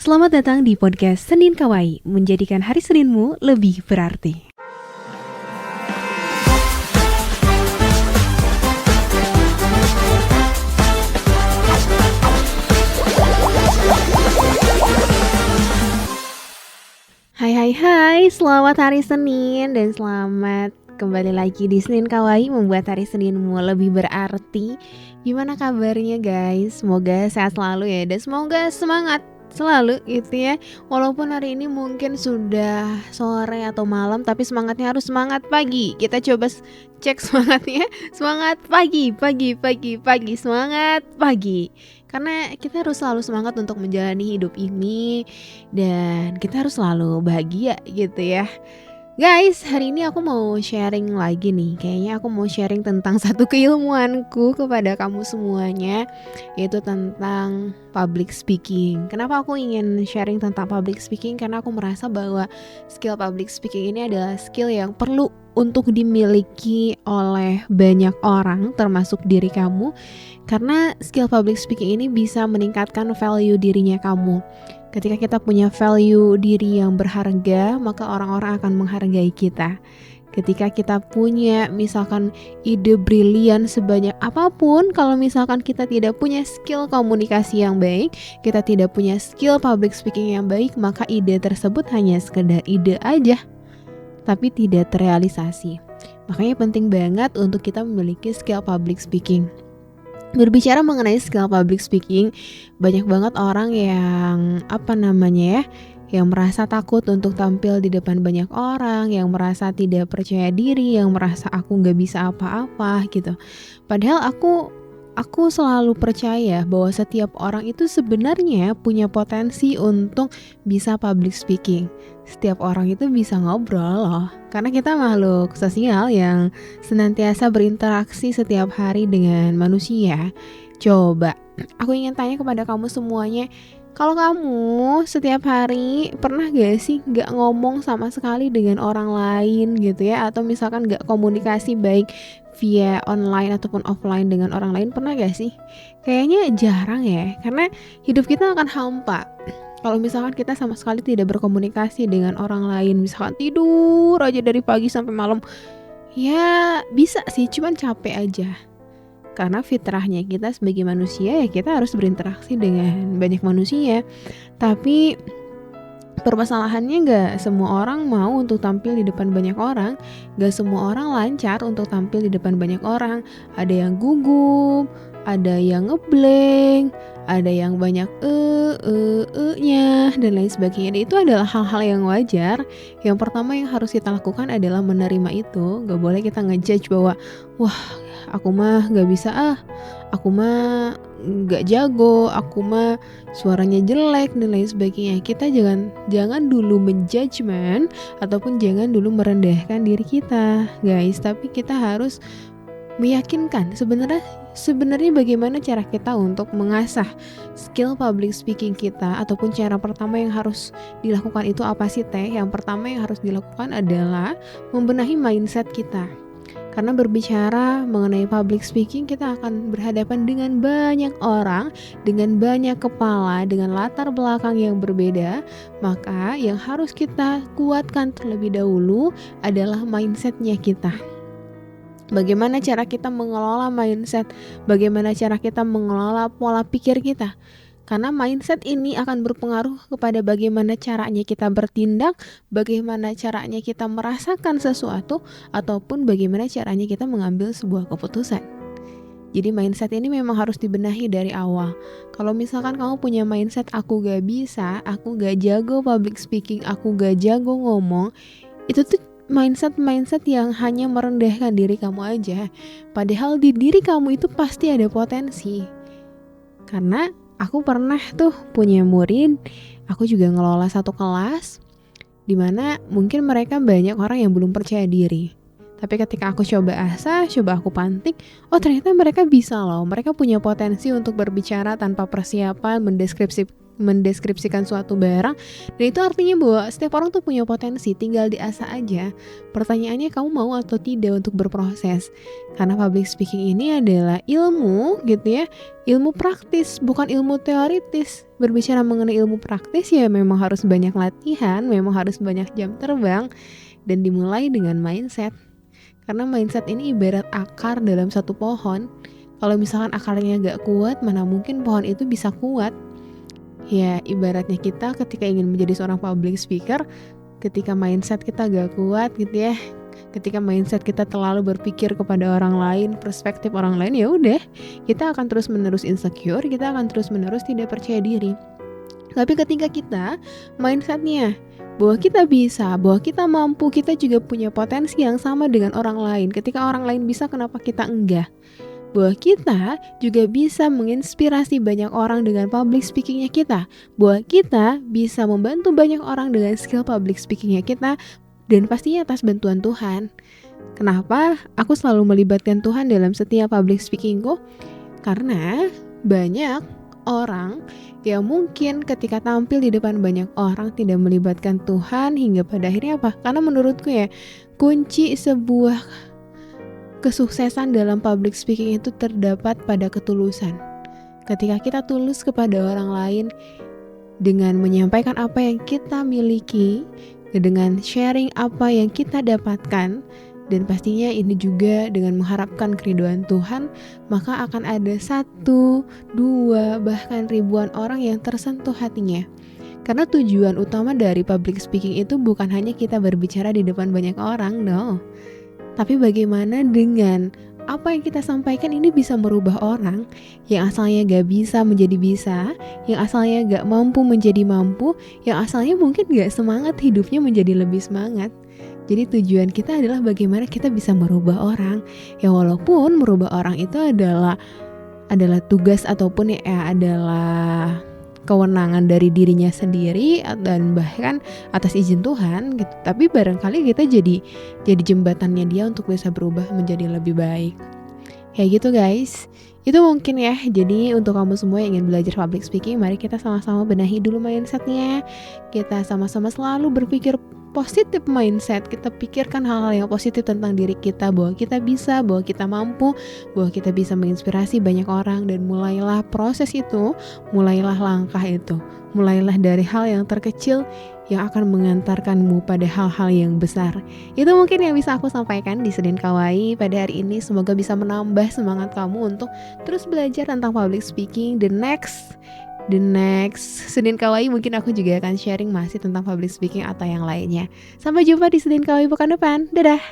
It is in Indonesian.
Selamat datang di podcast Senin Kawaii, menjadikan hari Seninmu lebih berarti. Hai, selamat hari Senin dan selamat kembali lagi di Senin Kawaii, membuat hari Seninmu lebih berarti. Gimana kabarnya guys? Semoga sehat selalu ya, dan semoga semangat selalu gitu ya. Walaupun hari ini mungkin sudah sore atau malam, tapi semangatnya harus semangat pagi. Kita coba cek semangatnya. Semangat pagi, semangat pagi. Karena kita harus selalu semangat untuk menjalani hidup ini, dan kita harus selalu bahagia gitu ya. Guys, hari ini aku mau sharing lagi nih. Kayaknya aku mau sharing tentang satu keilmuanku kepada kamu semuanya, yaitu tentang public speaking. Kenapa aku ingin sharing tentang public speaking? Karena aku merasa bahwa skill public speaking ini adalah skill yang perlu untuk dimiliki oleh banyak orang, termasuk diri kamu. Karena skill public speaking ini bisa meningkatkan value dirinya kamu. Ketika kita punya value diri yang berharga, maka orang-orang akan menghargai kita. Ketika kita punya misalkan ide brilian sebanyak apapun, kalau misalkan kita tidak punya skill komunikasi yang baik, kita tidak punya skill public speaking yang baik, maka ide tersebut hanya sekedar ide aja, tapi tidak terrealisasi. Makanya penting banget untuk kita memiliki skill public speaking. Berbicara mengenai skill public speaking, banyak banget orang yang yang merasa takut untuk tampil di depan banyak orang, yang merasa tidak percaya diri, yang merasa aku gak bisa apa-apa gitu. Padahal aku selalu percaya bahwa setiap orang itu sebenarnya punya potensi untuk bisa public speaking. Setiap orang itu bisa ngobrol loh, karena kita makhluk sosial yang senantiasa berinteraksi setiap hari dengan manusia. Coba, aku ingin tanya kepada kamu semuanya, kalau kamu setiap hari pernah gak sih gak ngomong sama sekali dengan orang lain gitu ya, atau misalkan gak komunikasi baik via online ataupun offline dengan orang lain, pernah gak sih? Kayaknya jarang ya, karena hidup kita akan hampa kalau misalkan kita sama sekali tidak berkomunikasi dengan orang lain. Misalkan tidur aja dari pagi sampai malam, ya bisa sih, cuman capek aja. Karena fitrahnya kita sebagai manusia ya kita harus berinteraksi dengan banyak manusia. Tapi permasalahannya gak semua orang mau untuk tampil di depan banyak orang. Gak semua orang lancar untuk tampil di depan banyak orang. Ada yang gugup, ada yang ngeblank, ada yang banyak nya dan lain sebagainya. Dan itu adalah hal-hal yang wajar. Yang pertama yang harus kita lakukan adalah menerima itu. Gak boleh kita ngejudge bahwa wah aku mah gak bisa aku mah gak jago, aku mah suaranya jelek dan lain sebagainya. Kita jangan dulu menjudgment ataupun jangan dulu merendahkan diri kita guys, tapi kita harus meyakinkan sebenarnya bagaimana cara kita untuk mengasah skill public speaking kita, ataupun cara pertama yang harus dilakukan itu apa sih teh? Yang pertama yang harus dilakukan adalah membenahi mindset kita. Karena berbicara mengenai public speaking, kita akan berhadapan dengan banyak orang, dengan banyak kepala, dengan latar belakang yang berbeda. Maka yang harus kita kuatkan terlebih dahulu adalah mindsetnya kita. Bagaimana cara kita mengelola mindset? Bagaimana cara kita mengelola pola pikir kita? Karena mindset ini akan berpengaruh kepada bagaimana caranya kita bertindak, bagaimana caranya kita merasakan sesuatu, ataupun bagaimana caranya kita mengambil sebuah keputusan. Jadi mindset ini memang harus dibenahi dari awal. Kalau misalkan kamu punya mindset aku gak bisa, aku gak jago public speaking, aku gak jago ngomong, itu tuh mindset yang hanya merendahkan diri kamu aja. Padahal di diri kamu itu pasti ada potensi. Karena aku pernah tuh punya murid, aku juga ngelola satu kelas dimana mungkin mereka banyak orang yang belum percaya diri. Tapi ketika aku coba asah, coba aku pantik, oh ternyata mereka bisa loh, mereka punya potensi untuk berbicara tanpa persiapan, mendeskripsikan suatu barang, dan itu artinya bahwa setiap orang tuh punya potensi, tinggal diasah aja. Pertanyaannya kamu mau atau tidak untuk berproses. Karena public speaking ini adalah ilmu gitu ya, ilmu praktis, bukan ilmu teoritis. Berbicara mengenai ilmu praktis ya memang harus banyak latihan, memang harus banyak jam terbang, dan dimulai dengan mindset. Karena mindset ini ibarat akar dalam satu pohon. Kalau misalkan akarnya gak kuat, mana mungkin pohon itu bisa kuat. Ya ibaratnya kita ketika ingin menjadi seorang public speaker, ketika mindset kita gak kuat gitu ya, ketika mindset kita terlalu berpikir kepada orang lain, perspektif orang lain, ya udah, kita akan terus menerus insecure, kita akan terus menerus tidak percaya diri. Tapi ketika kita mindsetnya bahwa kita bisa, bahwa kita mampu, kita juga punya potensi yang sama dengan orang lain. Ketika orang lain bisa, kenapa kita enggak? Bahwa kita juga bisa menginspirasi banyak orang dengan public speakingnya kita. Bahwa kita bisa membantu banyak orang dengan skill public speakingnya kita. Dan pastinya atas bantuan Tuhan. Kenapa aku selalu melibatkan Tuhan dalam setiap public speakingku? Karena banyak orang yang mungkin ketika tampil di depan banyak orang tidak melibatkan Tuhan, hingga pada akhirnya apa? Karena menurutku ya, kunci sebuah kesuksesan dalam public speaking itu terdapat pada ketulusan. Ketika kita tulus kepada orang lain dengan menyampaikan apa yang kita miliki, dengan sharing apa yang kita dapatkan, dan pastinya ini juga dengan mengharapkan keridhaan Tuhan, maka akan ada 1, 2, bahkan ribuan orang yang tersentuh hatinya. Karena tujuan utama dari public speaking itu bukan hanya kita berbicara di depan banyak orang, no. Tapi bagaimana dengan apa yang kita sampaikan ini bisa merubah orang yang asalnya gak bisa menjadi bisa, yang asalnya gak mampu menjadi mampu, yang asalnya mungkin gak semangat hidupnya menjadi lebih semangat. Jadi tujuan kita adalah bagaimana kita bisa merubah orang. Ya walaupun merubah orang itu adalah tugas ataupun ya adalah kewenangan dari dirinya sendiri dan bahkan atas izin Tuhan gitu. Tapi barangkali kita jadi jembatannya dia untuk bisa berubah menjadi lebih baik. Kayak gitu guys. Itu mungkin ya. Jadi untuk kamu semua yang ingin belajar public speaking, mari kita sama-sama benahi dulu mindsetnya. Kita sama-sama selalu berpikir positif mindset. Kita pikirkan hal-hal yang positif tentang diri kita, bahwa kita bisa, bahwa kita mampu, bahwa kita bisa menginspirasi banyak orang. Dan mulailah proses itu, mulailah langkah itu, mulailah dari hal yang terkecil yang akan mengantarkanmu pada hal-hal yang besar. Itu mungkin yang bisa aku sampaikan di Senin Kawaii pada hari ini. Semoga bisa menambah semangat kamu untuk terus belajar tentang public speaking. The next Senin Kawaii mungkin aku juga akan sharing masih tentang public speaking atau yang lainnya. Sampai jumpa di Senin Kawaii pekan depan. Dadah.